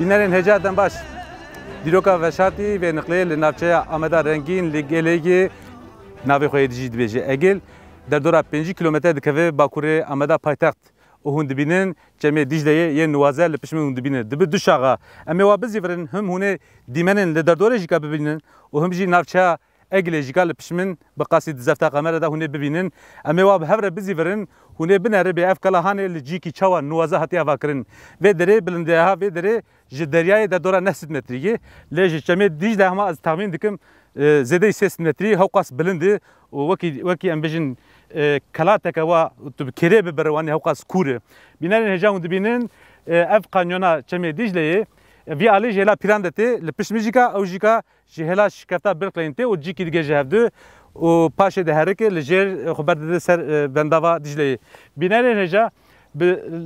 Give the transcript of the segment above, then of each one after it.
Binlerin hecaden baş. Diroka veşati ve nıkle li navçeya Ameda Rengin li gelegi navê xwe dijî dibêje Egil derdora 5 kilometre dikeve Bakurê Ameda paytext û hûn dibînin cemê Dicleyê yên niwaze li pişmê hûn dibînin dibi du şaxa em ê wa bizîvirin him hûnê dîmenin li derdorê jî ka bibînin û him jî navçeya Egilê jî ka li pişmin bi qasî di zefta qamera da hûnê bibînin em ê wa bi hev re bizîvirin hûnê binere bê ev kalahanê li cîkî çawa niwaze hatiye avakirin vê derê bilindeha vê derê ji deryayê derdora 9 metrîgî lê ji cemê Dicle hema ez tahmîn dikim zêdeyî 3 metrî hewqas bilindi û wekî em bêjin kelateke wa tu bi kêrê bibire wanî hewqas kûr e bînerên hêja hûn dibînin ev kanyona cemê Dicleyê vî alî ji hêla pîran de tê li pişmî jî ka ew jî ka ji hêla şikefta birqileyên tê û cîkî dige ji hev dû û paşê de herike li jêr xwe berdide ser bendava Dicleyê bînerên hêja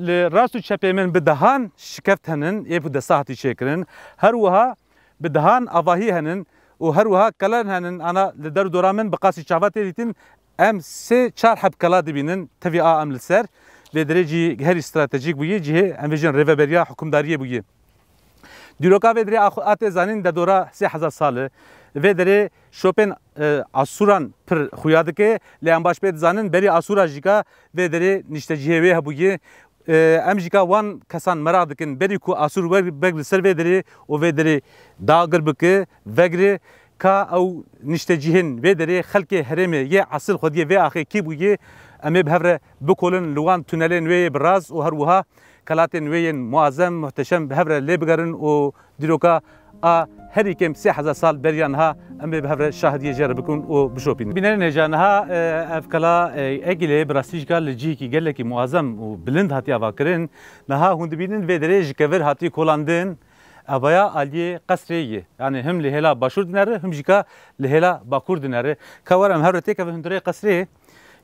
li rast û çepê min bi dehan şikeft henin ê ku desta hatî çêkirin her wiha bi dehan avahî henin û her wiha kelan henin ana li derdora min bi qasî çava tê dîtin em 3-4 heb kela dibînin tevî a em li ser vê derê cî herî stratejîk bûyî cihê em bêjin rêveberiya hikûmdariyê bûyî dîroka vê derê a tê zanîn derdora 3000 sal e vê derê şopên asûran pir xuya dike lê em baş pê dizanin berî asûra jî ka vê derê nîştecihê wê hebûyî em jî ka wan kesan merak dikin berî ku asûr weg li ser vê derê û vê derê dagir bike vegirê ka ew nîştecihên vê derê xelkê herêmê yê esil xwediyê vê axê kî bûyî em ê bi hev re bikolin li wan tunelên wê bi raz û her wiha kelatên wê yên muazzem muhteşem bi hev re lê bigerin û dîroka a herî kêm 3000 sal beriya niha em ê bi hev re şahidiyê jê re bikin û bişopînin. Bînerên hêja niha ev kela Egilê bi rastî jî ka li cihekî gelekî muazzem û bilind hatiye avakirin niha hûn dibînin vê derê ji kevir hatî kolandin evaya aliyê qesrê ye yani him li hêla başûr dinere him jî ka li hêla bakur dinere ka were em hev re têkevin hundirê qesrê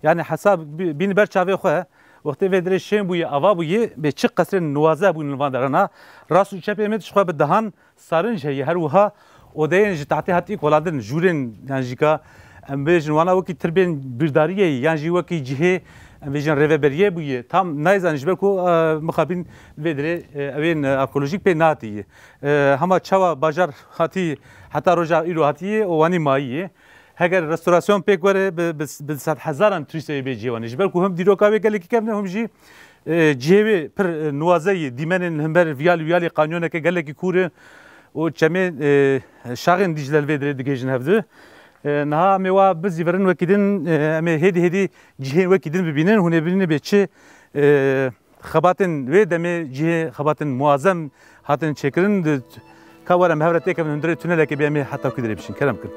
yani hesab bîn ber çavê xwe wextê vê derê şên bûye ava bûye bê çi qesrên niwaze bûn li van derana rast û çepê me ji xwe bi dehan sarinj heye her wiha odeyên ji tahtê hatî kolandin jûrên yan jî ka em bêjin wana wekî tirbên bîrdariyê yan jî wekî cihê em bêjin rêveberiyê bûye tam nayzanin ji ber ku mixabîn vê derê evên arkeolojîk pê nehatiye hema çawa bajar hatî heta roja îro hatiye û wanî mayî heger restorasyon pêk were bi sed hezaran turîstê bê cîwanî ji ber ku him dîroka wê gelekî kevne him jî cihê wê pir niwazeyî dîmenên him ber viyalê kanyoneke gelekî kûr e û çemê şaxên Dicle li vê derê digihêjin hev dû niha em ê wa bizîvirin wekî din em ê hêdî hêdî cihên wekî din bibînin hûn ê bibînin bê çi xebatên wê demê cihê xebatên muazzem hatin çêkirin ka were em hev re têkevin hundirê tunelekê bê em ê heta kû derê bişin kerem kin.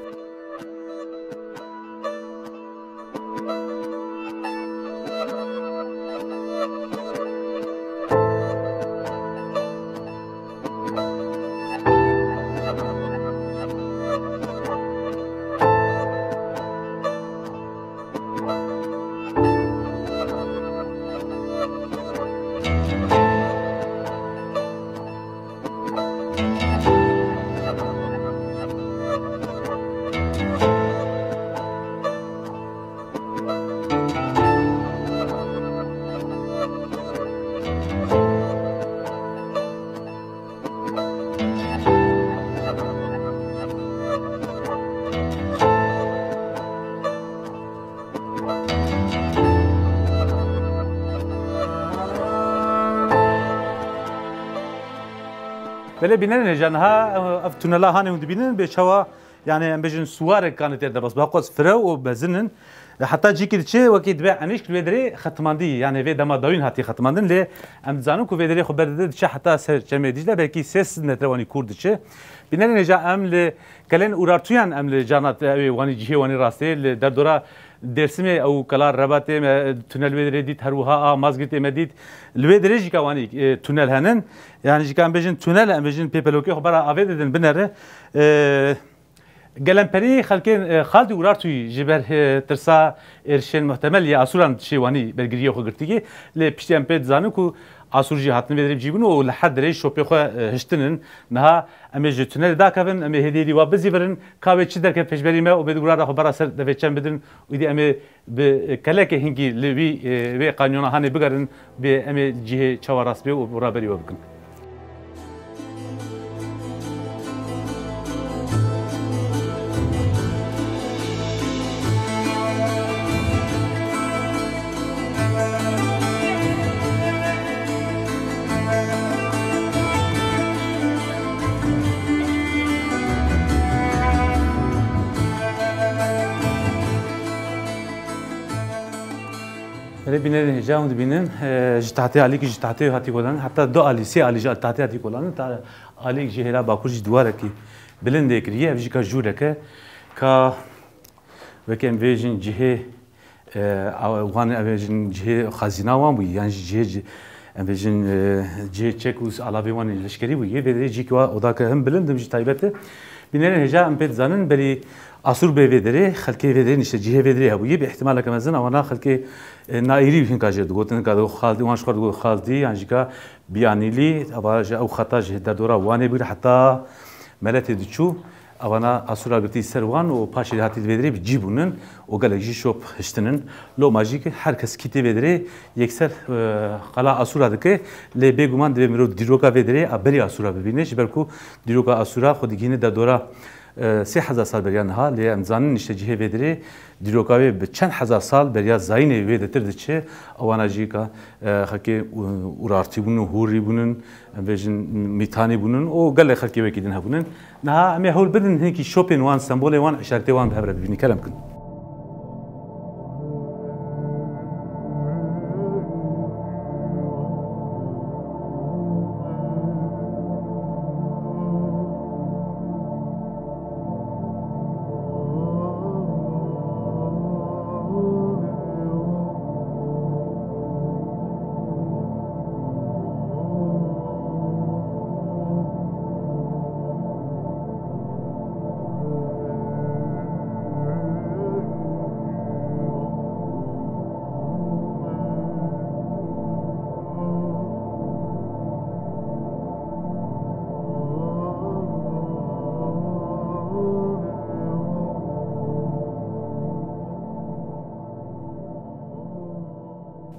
Böyle binen hêja niha ev tunela hanê hûn dibînin bê çawa yani em bêjin suwarek kanê tê de bas baqas fire û bezinin heta cîkî diçe wekî dibe enîşk vê derê xetmandî yani vê dema dawîn hatî xetmandin lê em dizanin ku vê derê xwe berdide diçe heta ser cemê Dicle belkî 300 metre wanî kûr diçe bînerên hêja em li kelên urartuyan em li cana ew wanî cihê wanî rastê li derdora Dersimê ew kela Rebatê me tunel wê derê dît her wiha a Mazgirtê me dît li wê derê jî ka wanî tunel henin yani jî ka em bêjin tunel em bêjin pêpelokê xwe bera avê didin binere gelemperî xelkên xaldî urartûyî ji ber tirsa êrişên muhtemel ya asûran şê wanî bergiriyê xwe girtiye lê piştî em pê dizanin ku asûr jî hatin vê derê cîbûn û li her derê şopê xwe hiştinin niha em ê ji tunelê dakevin em ê hêdî hêdî wa bizîvirin ka wê çi derke pêşberî me û bê gurara xwe bera ser devê çem bidin û dî em ê bi kelekê hingî li wê kanyona hanê bigerin bê em ê cihê çawa rast bê û beraberî we bikin. Hele binen hecam dibinin jitahati ali ki jitahati hati kolan hatta do ali se ali jitahati hati kolan ta ali jehra bakur jidwara ki bilin dekriye ev jika jureke ka vekem vejin cihe wan evejin cihe khazina wan bu yani cihe evejin cihe çekus alavi wan ilişkiri bu ye ve cikwa odaka hem bilindim ji taybeti binen hecam pet zanın beri asur bevederi xalki vederi işte cihe vederi ha bu ye bir ihtimal kemezin ama xalki نایری بین کاجر دوگتن که دو خالدی وانش کرد دو خالدی یعنی که بیانیلی آواج او خطا جه در دورا وانه بود حتی ملت دیچو آوانا اسورا گتی سروان و پاش هاتی بدری بجیبونن و گلگی شوب هشتنن لو ماجیک هر کس کیتی بدری یکسر قلا اسورا دکه لی بگومان دو میرو دیروکا بدری ابری اسورا ببینه جبرکو دیروکا اسورا خودگینه در دورا 3000 سال beriyan ha li emzanın işte cihe vediri dirokavi be çend hazar sal beriya zayne vedetir diçe avanaji ka haki urarti bunun huri bunun vejin mitani bunun o galle halki vekidin ha bunun naha ame hol bedin heki shopping wan sembole wan işareti wan behre bibini kelam kin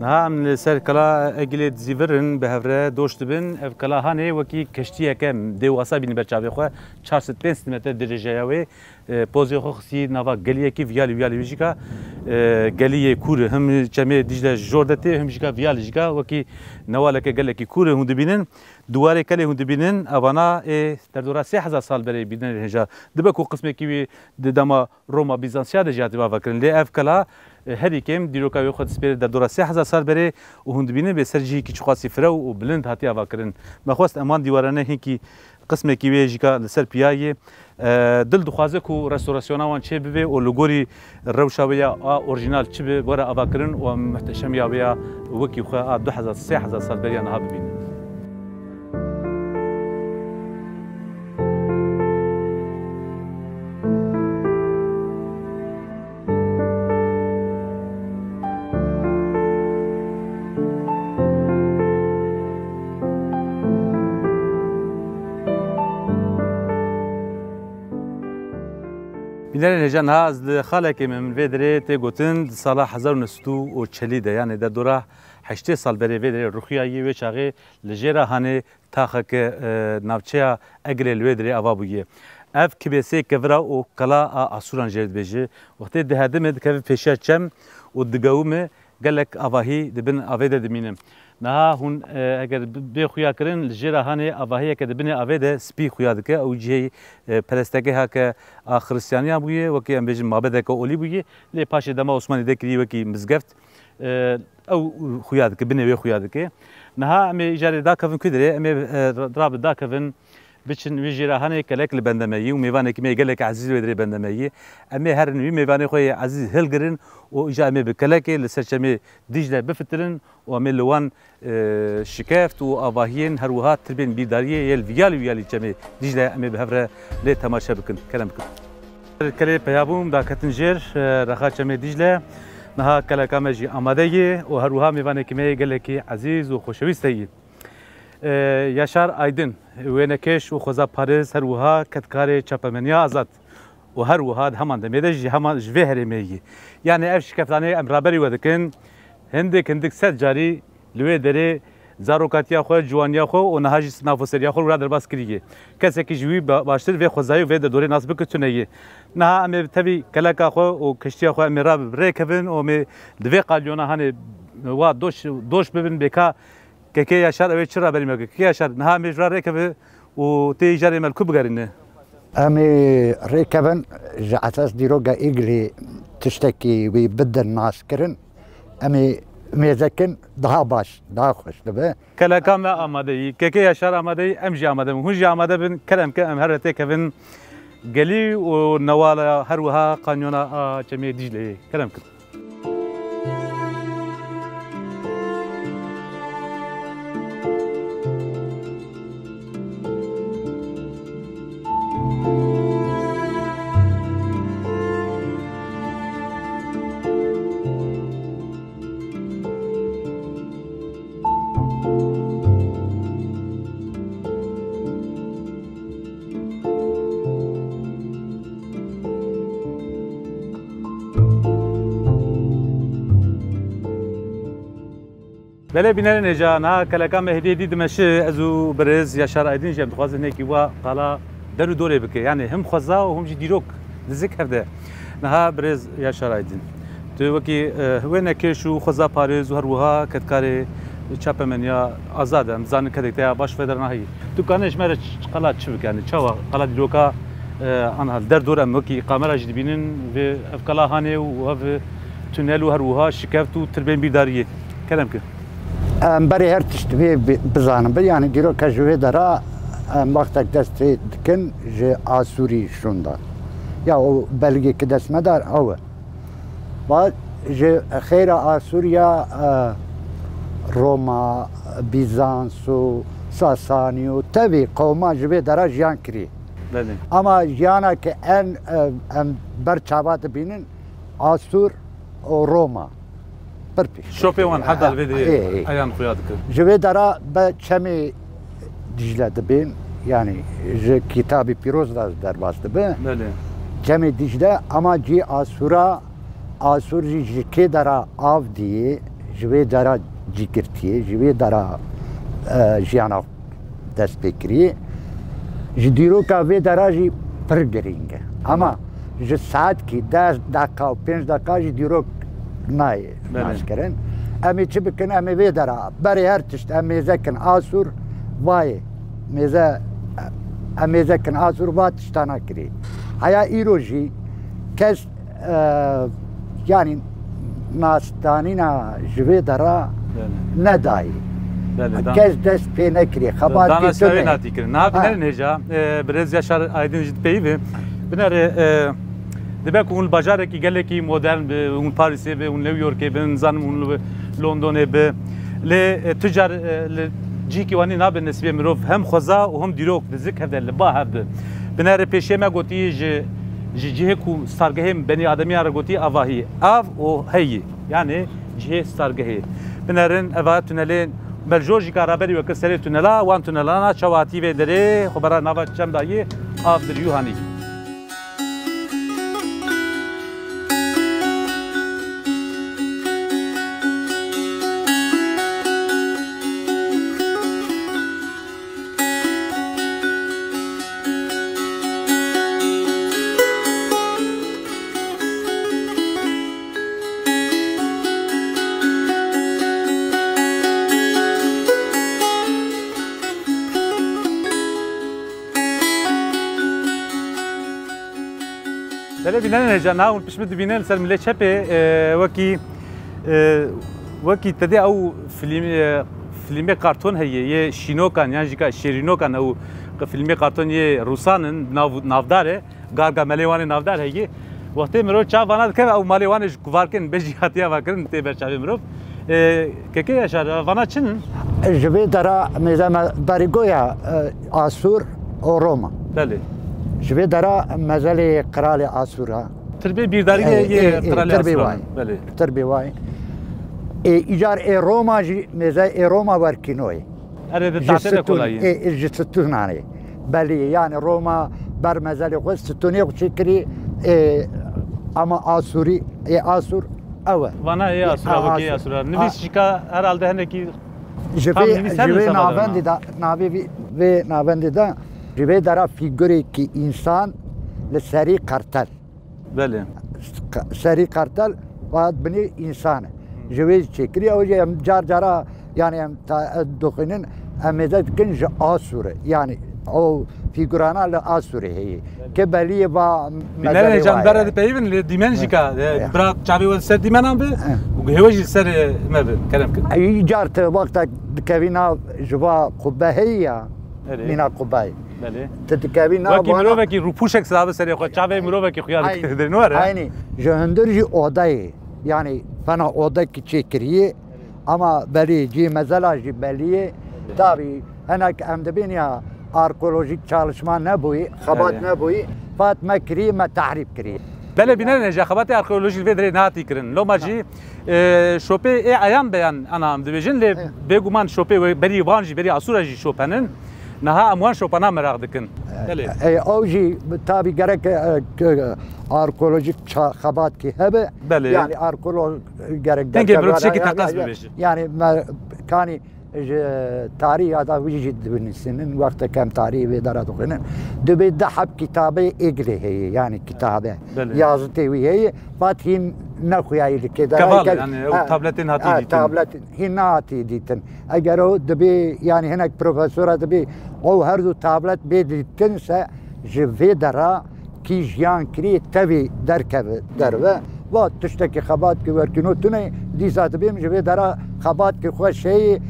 نعم سر كلا أجلد زيفرن بهفرة دوشت بن اف كلا هاني وكي كشتيه كم دو واسا بين برچاوي خو 450 متر درجه ياوي بوزي خو خسي نافا گليه كي فيالي ويجيكا گليه كور هم چمه دجله جوردته هم جيكا فيال جيكا وكي نوالك گلكي كور هند بينن دواره كلي هند بينن ابانا تردورا 3000 سال بري بينن هجا دبكو قسمه كي دما روما بيزانسيا دجات بافكرن لي اف كلا هری کم دیروکاوی خود سپیر در دوره 3000 سال بره و هندبینه به سرجی کی چخوا سفره و بلند هاتی آوا کردن مخواست امان دیوارانه هیکی قسمه کی ویجی که لسر پیایی دل دخوازه کو رستوراسیون آوان چه ببه و لگوری روشاویا اورجینال چه به بره آوا کردن و محتشم یاویا وکی خو 2000 3000 سال بره آنها ببینه بینر نجان ها از خاله که من ویدره تی گوتن سال 1940 ده یعنی در دوره 8 سال بری ویدره روخیایی و چاقی لجرا هنه تاخه که نافچه اگل ویدره آوا بویه اف کبسه کورا و کلا اسوران جرد بجه وقتی ده هدم که پیشا چم و دگاومه گلک آواهی دبن آویده دمینم نه هون اگر به خویا کردن لجرا هنه آواهی که دبن آویده سپی خویا دکه او جه پرستگه ها که خریستیانیا بویه و که ام بجم معبد که اولی بویه لی پاش دما عثمانی دکری و که مزگفت او خویا دکه بنوی خویا دکه نه ام اجاره دا کفن کدره ام راب دا کفن بچن ویجرا هنه کلک لبندمایی و میوانه که میگلک عزیز ودری بندمایی اما هر نوی میوانه خوی عزیز هلگرن و اجا اما بکلک لسرچمی دیجله بفترن و اما لوان شکافت و آواهین هر وها تربین بیداریه یل ویالی چمی دیجله اما بهفره لی تماشا بکن کلام بکن کلی پیابوم دا کتنجر رخا چمی دیجله نها کلکام جی آماده و هر وها میوانه که میگلک عزیز و خوشویسته یاشار آیدن وینکش و خوزا پاریز هر وها کتکار چاپمنیا آزاد و هر وها همان دمیده جی همان جوه هرمیه یعنی افش کفتانه امرابری ودکن هندک سر جاری لوی دره زاروکاتیا خو جوانیا خو و نهاجی نافوسریا خو را در باس کریه کسی که جوی باشتر و خوزای و در دوره ناسب کتونه نه ام تبی کلاکا خو و کشتیا خو امراب رکبن و می دوی قالیونا هنه و دوش ببین بکا که یاشار اوی چرا بریم که یاشار نه مجرا رکبه و تیجاری ملکو بگرینه امی رکبن جعتاس دیروگا ایگلی تشتکی وی بدن ناس کرن امی mêzekin daha baş, daha hoş dibe. Keleka me amadeyi, keke yaşar amadeyi, em jî amade bin. Hûn jî amade bin, kerem ke em her retê kevin gelî û newala her wiha kanyona a Çemê Dîcleyê. Kerem kin. بله بینر نجا نه کلکا مهدی دیدمش ازو برز یا شرایطین جم خواست نکی و قلا درو دوره بکه یعنی هم خزا و هم جی دیروک ذکر ده نه برز یا شرایطین تو وکی هو نکشو خزا پاریز و هر وها کتکاری چاپ من یا آزاده مزان کدیت یا باش فدر نهی تو کانش مر قلا چی بکنی چوا قلا دیروکا آنها در دوره مکی کامرا جدی بینن و افکلا هانی و تونل و هر وها شکافت و تربین بیداریه کلام که برای هر تشتوی بزنم یعنی دیرو کجوی داره وقتی دست دکن ج آسوری شوندا یا او بلگی که دست مدار اوه بعد ج خیر آسوریا روما بیزانس و ساسانی و تبی قوما جوی داره جیان کری اما جیانا که ان برچاوات بینن آسور و روما شوفي وان حد الفيديو ايام خياطك جوي دارا بچمي دجله دبين يعني ج كتابي بيروز در باست به بله چمي دجله اما جي آسور جي كي دارا آف دي جوي دارا جيكرتي جوي دارا جيانا دست بكري جديرو كا في دارا جي پرگرينگ اما ج ساعت کی 10 دقیقه و 5 دقیقه جديرو نای ناش کردن. امی چی بکن امی ویداره برای هر تشت امی زکن آسور وای میزه امی زکن آسور وای تشتانا کری. هیا ایروجی کس یعنی ناستانی نا جوی داره ندایی. کس دست پی نکری خبر کی تو نه. ناتی کردن. نه بنر نجا برز یاشار آیدین جد پیوه بنر دبی که اون بازار کی گله کی مدرن به اون پاریسی به اون نیویورک به اون زن اون لندن به ل تجار جی کی وانی ناب نسبی مروف هم خزا و هم دیروک دزک هذا لبا هب بنار پیشه ما گویی جه کو سرگه بنی آدمی را گویی آواهی آو و هی یعنی جه سرگه بنارن آوا تونلین برجورجی کارابری و کسری تونلا وان تونلا چواتی و دره خبر نوا چم دایی آف دریوهانی بله بینن نجانا اون پیش مد بینن سر ملی چپه وکی تدی او فیلم کارتون هیه یه شینوکان یعنی جیکا شیرینوکان او فیلم کارتون یه روسانن نافداره گارگا ملیوان نافدار هیه وقتی مرو چاوانا که او ملیوانش کوارکن بجیاتیا واکرن تی برچاوی مرو که یاشار وانا چن جوی داره میزم باریگویا آسور و روما بله جوی داره مزل قرال آسورا تربیه بیرداری یه قرال آسورا بله تربیه وای ایجار روما جی مزه روما ورکینوی اره تعطیل کلایی جستونانه بله یعنی روما بر مزل خود ستونی چکری اما آسوری آسور اوه وانا آسورا وکی آسورا نویس چیکا herhalde هنکی جوی نابندی دا نابندی دا جوی داره فیگوری که انسان لسری قرتل بله سری قرتل باید بنی انسانه جوی چکری او جار جارا yani دخینن امیزد کنج آسوره yani او فیگورانه لآسوره هی که بلیه با بینه جان برد پیون دیمنجیکا برا چاوی و سر دیمنام به گهوجی سر مبه کلام کن ای جارت وقت دکوینا جوا قبه هیا مینا قبه بله تدکوینا وکی مروه کی روپوشک سلام سری خود چاوه مروه کی خیال کردن نوره aynı جهندرجی odayı yani bana oda ki çekiriye ama beli ci mesela ci beliye tabi henek emdibin ya arkeolojik çalışma ne bu xabat ne bu Fatma kiriye me tahrip kiriye بله بینن نجا خبات arkeolojik ve dere nati kirin لو ماجی شوپه ای ایام بیان انا ام دبیجن لی بگومان شوپه بری وانجی بری اسورجی شوپنن نها اموان شوپنا مراغ دکن بله اوجی tabi gerek arkeolojik xabat ki hebe بله yani arkeolog gerek دنگه برو چکی تقاس ببیشی yani kani tarihi ada vijid binisinin vakti kem tarihi ve dara dokenen debe dahab kitabı egli heye yani kitabı yazı tevi heye fathin nakuyayı keda kaval yani o tabletin hati ditin tabletin hinna hati ditin eğer o debe yani henek profesöre debe o her du tablet bedittinse jve dara ki jiyan kri tevi derkeve derve و تشتكي خبات كي وركنو تني دي ذات بيم جبي درا خبات كي خوش شيء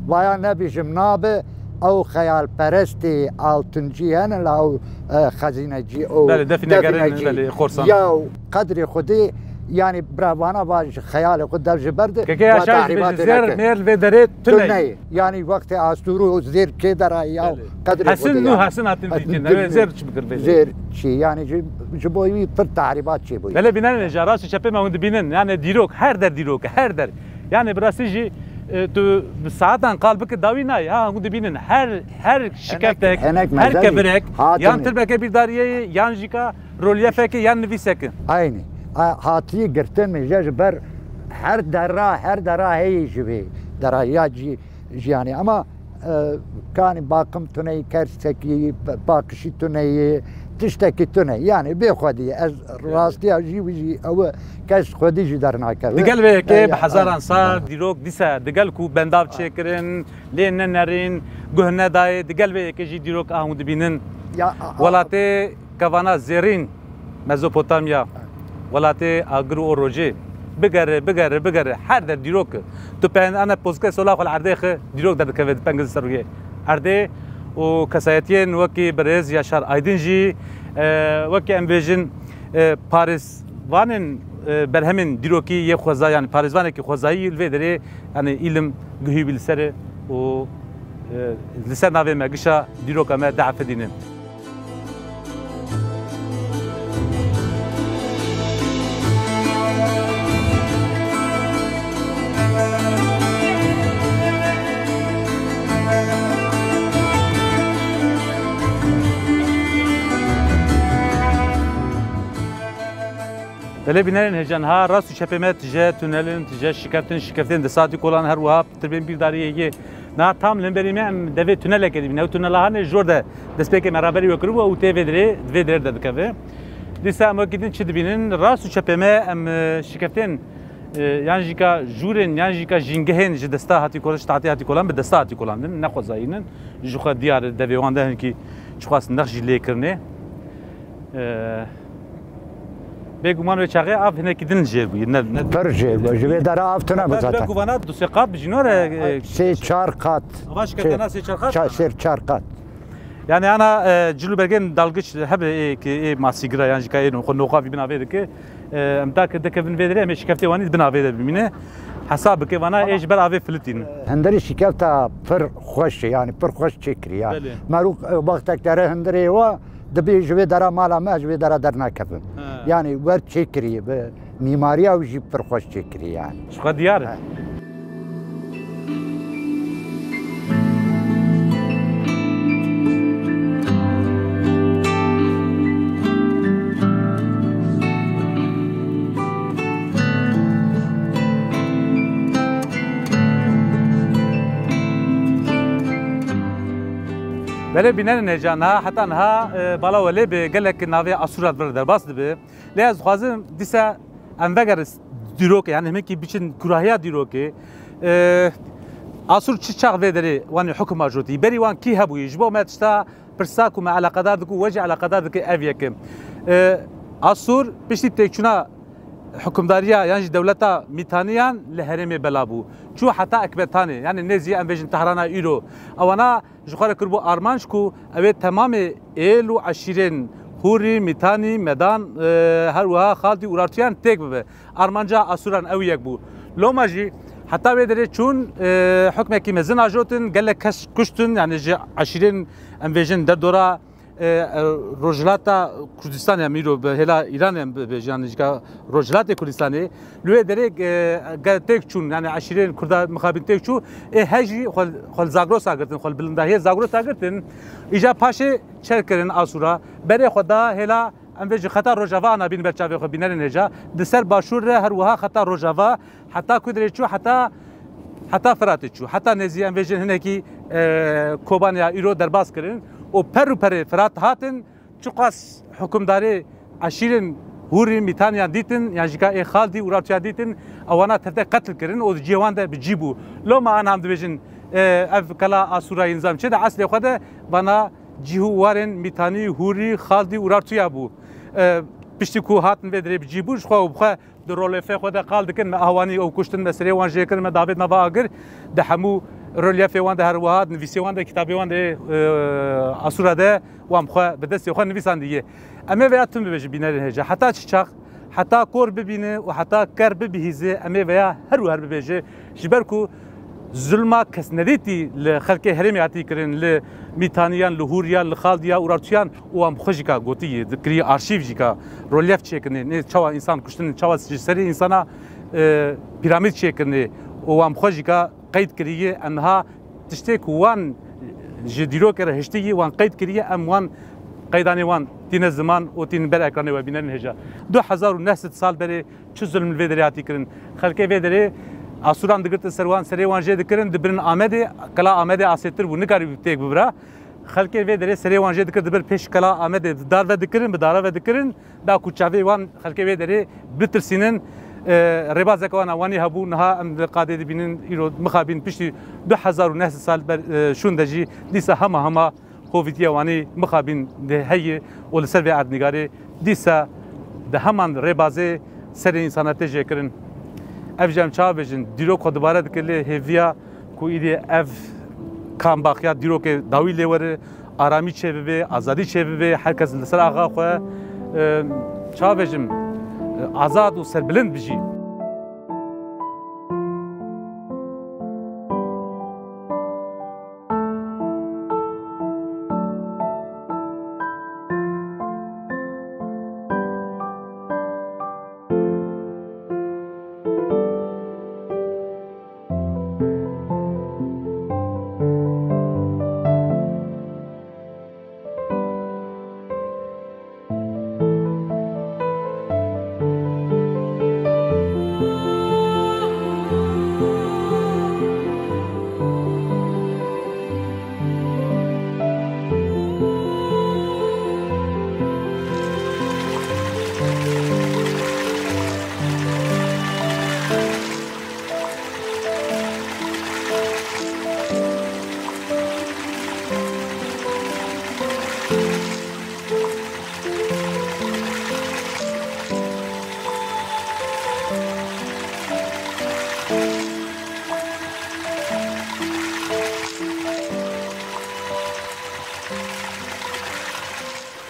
ويا نبي جمنابه او خيال پرستي التنجي انا او خزينه جي او بله دفنه گرن بله خرسان يا قدر خدي يعني براوانا باش خيال خد دل جبرد كي اشاج بزير ميل و دريت تني يعني وقت استورو زير كي درا يا قدر حسن نو حسن هاتن ديتن زير بكر زير شي يعني جبوي پر تعريبات شي بوي بله بينن جراس چپه ما وند بينن يعني ديروك هر در ديروك هر در يعني براسيجي تو ساعتان قلبك داوي ناي ها وند بينن هر شكافتك هر كبرك يان تربك bir dariye yan jika rolyefek yan nvisek aynı hatiye girtin mi ber her dara hey jibi dara ya yani ama kani bakım tüneyi kerseki bakışı tüneyi tişteki tüne yani bir xwedi az rastı ji او kes xwedi ji derna keve digal ve ke بحزاران صار ديروك ديسا digal ku bendav çekirin lene nerin gohne dayı digal ve ke ji diroك ahund binin ولاتي kavana zerin Mezopotamya ولاتي agro oroji بقر هر در ديروك تو بين انا بوزكا سولاخ العرديخ ديروك در كفد بنجز سرويه عردي و كسايتين وكي بريز يا شار ايدنجي وكي امبيجن باريس وانن برهمن ديروكي يخوزا يعني باريس وانن كي خوزاي الفيدري يعني علم غهي بالسر و لسان نافي ماغشا ديروك ما دعف دينن بله بینن هجانها راست و چپمه تجاه تونلن تجاه شکفتن دستاتی کلان هر وها تربیم بیرداریه نه تام لنبریم ام دوی تونل کردیم نه تونل ها نه جورده دست پک مرابری وکرو و تی ویدره دادکه دیسا ما کدین چه دبینن راست و چپمه ام شکفتن یعنی جیکا جورن یعنی جیکا جنگهن جد دستا هاتی کلش تعطی هاتی کلان به دستا هاتی کلان نه خوزاینن جوخه دیار دوی وانده هنکی چخواست نخجی لیکرنه بگومان و چاقه آب هنر کدین جیب بود نه پر جیب جیب در آب تو نبود بله بگوانات دو سه قات بجنوره سه چهار قات باش کردن سه چهار قات سه چهار قات yani ana جلو برگن dalgıç hebe ki masigra yani ki no noqa bina vede ki amta ki dekevin vedre ama şikafte vani bina vede bimine hasab ki vana eş ber ave filitin هندري شكلتها فر خوش يعني فر خوش شكري يعني ماروك وقتك ترى هندري و دبي جوي درا مالا ما جوي درا درنا كفن يعني ور شكري ميماريا وجي فر خوش شكري يعني شو ديار بله بینن نجانها حتی انها بالا ولی به گلک ناوی اسورات برده باس دبی لیاز خوازم دیسا انوگر دیروک یعنی همی کی بیچن کراهیا دیروکی اسور چی چاق ودری وانی حکم اجوتی بری وان کی هبوی جبو متشتا پرساکو ما علاقه دار دکو وجه علاقه دار دک اویکم اسور پشتی تکچونا حکومداریا یعنی دولتا میتانیان لهرم بلابو چو حتی اکبتانه یعنی نزی ام بجن تهران ایرو اوانا جخوار کربو آرمانش کو اوه تمام ایل و عشیرین هوری میتانی مدان هر وها خالدی اورارتیان تک ببه آرمانجا اسوران او یک بو لوماجی حتی بدره چون حکم کی مزن اجوتن گله کس کشتن یعنی عشیرین ام بجن در دورا روجلاتا کردستان یا میرو به هلا ایران هم به جانش که روجلات کردستانی لوی درک تک چون یعنی عشیرین کرد مخابن تک چون هجی خال زاگروس آگرتن خال بلندهی زاگروس آگرتن ایجا پاشه چر کردن آسورا برای خدا هلا ام بيجي خطر روجافا انا بين برچاوي خو بينر نجا دسر باشور هر وها خطر روجافا حتى كدريچو حتى فراتچو حتى نزي ام بيجي هنكي کوبان یا ایرو درباس کردن و پر فرات هاتن چقاس حکمداری عشیرین هوری میتانیا دیتن یا جکا خالدی وراتیا دیتن اوانا تفته قتل کردن و جوان ده بجیبو لو ما ان هم دبیجن اف کلا اسورا نظام چه ده اصل خود بنا جیهو وارن میتانی هوری خالدی وراتیا بو پشتی کو هاتن بدری بجیبوش خو بخ درول فه خود قال دکن اوانی او کشتن مسری وان جکر ما داوود نوا اگر ده همو روليف وان ده هر واحد نفيسي وان ده كتابي وان ده اسوره ده وام خو بدست خو نفيسان ديه اما وياتم بيجي بينر هجا حتى تشاق حتى كور ببينه وحتى كر ببيزه اما ويا هر بيجي جبركو ظلما كسنديتي لخلق هرم ياتي كرن لميتانيان لهوريان لخالديا اورارتيان وام خوجيكا غوتي ذكري ارشيف جيكا روليف تشيكني ني تشوا انسان كشتن تشوا سري انسانا بيراميد تشيكني وام خوجيكا قيد كريه انها تشتيك وان جديرو كره هشتي وان قيد كريه ام وان قيداني وان تين الزمان وتين بر اكراني وبينن هجا 2009 سال بري چ ظلم الفيدرياتي كرن خلقي فيدري اسوران دغت سروان سريوان جه دكرن دبرن امده كلا امده اسيتر بو نكاري تيك ببرا خلقي فيدري سريوان جه دكر دبر پیش كلا امده دار و دكرن بدار و دكرن دا كوچاوي وان خلقي فيدري بترسينن رباز كوانا واني هبو نها ام قاده بينن ايرو مخابين بيشتي 2009 سال شون دجي ديسا هما كوفيديا واني مخابين ده هي ول سيرفي ادنيغاري ديسا ده همان ربازه سر انسانات جكرن افجام چابجن ديرو کو دوباره دكله هيفيا کو ايدي اف كام باقيا ديرو كه داوي لور آرامی چبه آزادی چبه هر کس لسر آقا خو چابجم آزاد و سربلند بجی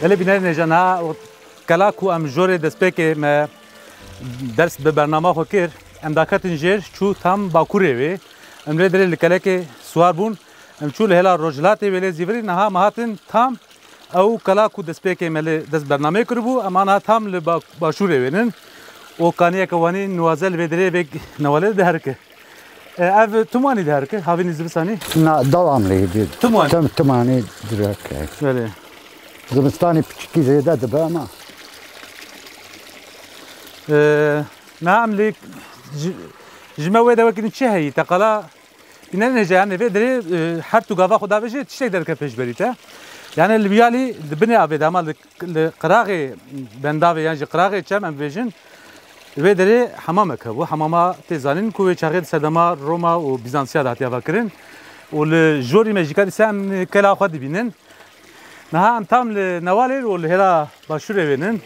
اللي بنار نجانا كلاكو ام جوري دسبيكي ما درس ببرنامه خكير ام داكت نجير شو تام باكوري وي ام لدر الكلاكي سوار بون ام شو لهلا روجلاتي ولا زيفري نها مهاتن تام او كلاكو دسبيكي مل دس برنامه كربو امانه تام لباشوري وينن او كانيه كواني نوازل بدري بك نوال دهرك اف تماني دهرك هاوي نزبساني نا devamlı bir tümani direk. Öyle. Zımistani küçük zeyde de be ama. نعم لك جماوي ده وكن شهي تقلا إننا جانا في دري حرتو قافا خدا بيجي تشتك درك فيش بريته يعني اللي بيالي بني أبي دام القراغي بنداوي يعني قراغي كم أم فيجن في دري حمامك هو حمامة تزانين كوي شغل سدما روما وبيزنطيا ده هتيا فكرين والجوري ماجيكا سام كلا خد بينن نها أم تام لنوالي والهلا باشوري بينن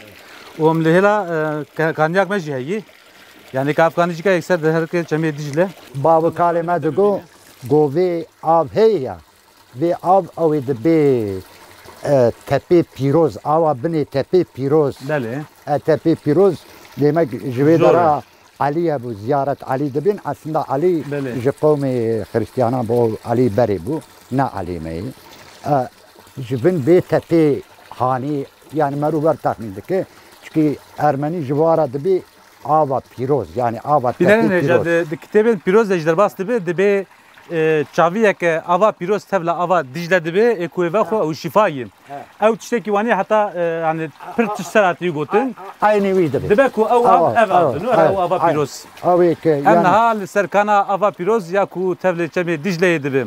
وام لهلا كانياك ماشي هي يعني كافغاني كا اكثر ده هركه جمع دجله باو كلمه دگو گوی آب هيا وی آب او دبي تپی پیروز آوا بني تپی پیروز بله تپی پیروز demek جوی دارا علی ابو زیارت علی دبین aslında علی قوم Hristiyana bu علی beri bu ne علی می جبن به تپی hani yani meruber tahminde ki çünkü Ermeni jivara dibî ava piroz yani ava tepî piroz. De kitabın piroz ejder bastı be çaviyeke ava piroz tevla ava dijle dibe ekuveva xo u şifayın. Ev tişteki vani hatta yani pırtış saati gotin. Aynı vide. Dibe ku ev ava piroz. Aveke yani. Em hal serkana ava piroz ya ku tevle çemi dijle dibe.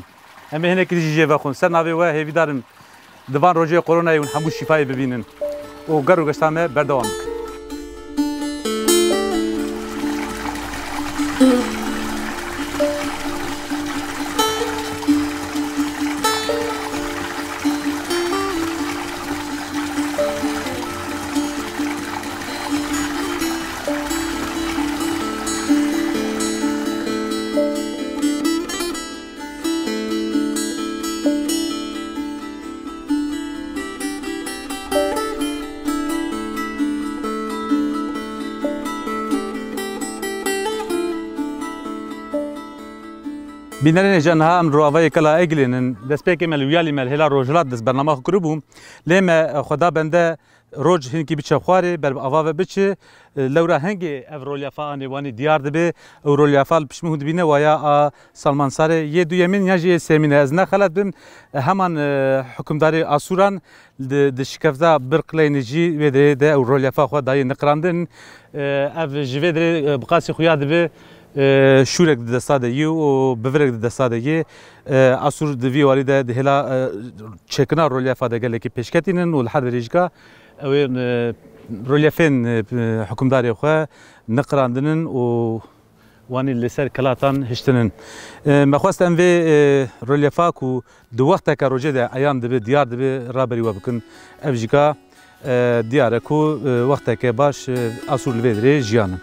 Em hene kirijiye ve xon sen ave ve hevidarım. Divan roje koronayı un hamu şifayı bibinin. O garu gastame berdavam. بینرین جنها ام روابای کلا اگلینن دست پیک مل ویالی مل هلا روجلات دست برنامه کربوم لیم خدا بنده روج هنگی بچه خواره بر آواز بچه لورا هنگی اوروليافا انوانی دیار دبه اوروليافا پشمه دبینه ویا سلمان ساره یه دو یمین یاجی سمینه از نخلت بم همان حکمداری آسوران دشکفتا برقلینجی و ده اوروليافا خو دای نقراندن اف جوید بقاسی خویا دبه شورك دستاده يو و بفرق دستاده يه أسر دوی والده دهلا چکنا روليافا دقل کی پیشکتینن و لحد ریجکا اوین روليافين حکمداری خو نقراندنن و وانی لسر کلاتان هشتنن مخواست ام وی روليافا کو دو وقت که روجه ده ایام دبی دیار دبی رابری و بکن افجیکا دیاره کو وقت که باش أسر لبیدری جیانن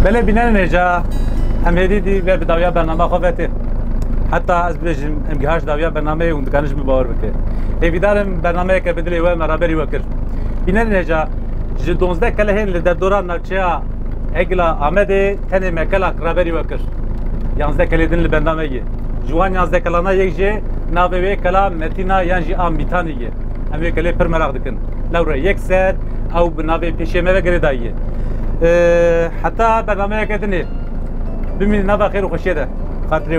بله بینن نجا هم هدیدی و بداویا برنامه خواهده حتی از بجیم امگهاش داویا برنامه اون دکانش باور بکه هیویدارم برنامه که بدلی و مرابری وکر بینن نجا جه 12 کله هن در دوران نوچه اگلا آمده تنه مکلا کرابری وکر 11 کله دن برنامه یه جوان 11 کلانا یک جه ناوی کلا متینا یعنی آمیتانیه امی کله پر مراق دکن لورا یک سر او بناوی پیشمه و گرداییه حتى برنامج كتني بمن نبى خير وخشيده خاطري